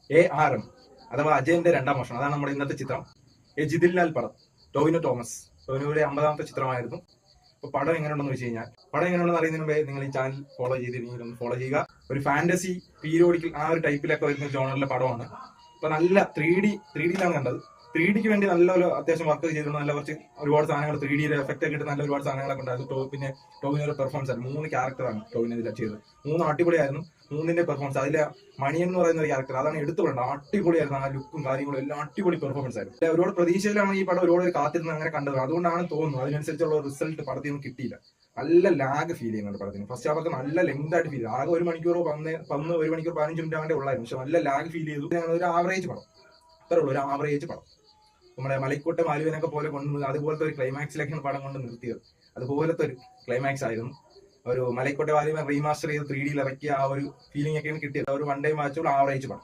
ARM അഥവാ അജയന്റെ രണ്ടാം വർഷം. അതാണ് നമ്മുടെ ഇന്നത്തെ ചിത്രം. ജിതിൻ ലാൽ പടം, ടോവിനോ തോമസ്. ടോവിനോയുടെ 50ാമത്തെ ചിത്രമായിരുന്നു. അപ്പൊ പടം എങ്ങനെയുണ്ടെന്ന് വെച്ച് കഴിഞ്ഞാൽ, പടം എങ്ങനെയുണ്ടെന്ന് അറിയുന്നതിന് മുമ്പേ നിങ്ങൾ ഈ ചാനൽ ഫോളോ ചെയ്തിരുന്നെങ്കിൽ ഒന്ന് ഫോളോ ചെയ്യുക. ഒരു ഫാന്റസി പീരിയോഡിക്കൽ ആ ഒരു ടൈപ്പിലൊക്കെ വരുന്ന ജോണറിലെ പടമാണ്. അപ്പൊ നല്ല 3D യിലാണ് കണ്ടത്. 3Dക്ക് വേണ്ടി നല്ല ഒരു അത്യാവശ്യം വർക്ക് ചെയ്തിരുന്ന നല്ല കുറച്ച് ഒരുപാട് സാധനങ്ങൾ 3D എഫക്റ്റ് ഒക്കെ ഇട്ട് നല്ല ഒരുപാട് സാധനങ്ങളൊക്കെ ഉണ്ടായിരുന്നു. പിന്നെ ടോവിനോയുടെ പെർഫോമൻസ് ആണ്. 3 ക്യാരക്ടറാണ് ടോവിനോ ഇതിൽ ചെയ്തത്. 3 അടിപൊളിയായിരുന്നു. 3ന്റെ പെർഫോമൻസ്, അതിലെ മണിയൻ എന്ന് പറയുന്ന ഒരു ക്യാരക്ടർ, അതാണ് എടുത്തു പറയേണ്ടത്. അടിപൊളിയായിരുന്നു. ആ ലുക്കും കാര്യങ്ങളും എല്ലാം അടിപൊളി പെർഫോമൻസ് ആയിരുന്നു. ഒരുപാട് പ്രതീക്ഷയിലാണ് ഈ പടം ഒരുപാട് കാത്തിരുന്ന് അങ്ങനെ കണ്ടത്. അതുകൊണ്ടാണ് തോന്നുന്നു അതിനനുസരിച്ചുള്ള റിസൾട്ട് പടത്തിൽ നിന്ന് കിട്ടിയില്ല. നല്ല ലാഗ് ഫീൽ ചെയ്യുന്നുണ്ട് പടത്തിന്. ഫസ്റ്റ് ഹാഫൊക്കെ നല്ല ലെങ്ത് ആയിട്ട് ഫീൽ ചെയ്തു. ആകെ 1 മണിക്കൂർ 1 മണിക്കൂർ 15 മിനിറ്റ് ആവേണ്ട ഉള്ളായിരുന്നു. പക്ഷെ നല്ല ലാഗ് ഫീൽ ചെയ്തു. ഒരു ആവറേജ് പടം, അത്രേ ഉള്ളൂ, ഒരു ആവറേജ് പടം. നമ്മുടെ മലൈക്കോട്ടെ മാലുവിനൊക്കെ പോലെ അതുപോലത്തെ ഒരു ക്ലൈമാക്സിലേക്കാണ് പടം കൊണ്ട് നിർത്തിയത്. അതുപോലത്തെ ഒരു ക്ലൈമാക്സ് ആയിരുന്നു. ഒരു മലൈക്കോട്ടെ മാലുവിനെ റീമാസ്റ്റർ ചെയ്ത് 3Dയിൽ ഇറക്കിയ ആ ഒരു ഫീലിംഗ് ഒക്കെയാണ് കിട്ടിയത്. ഒരു 1 ടൈം വാച്ചുള്ള ആവറേജ് പടം.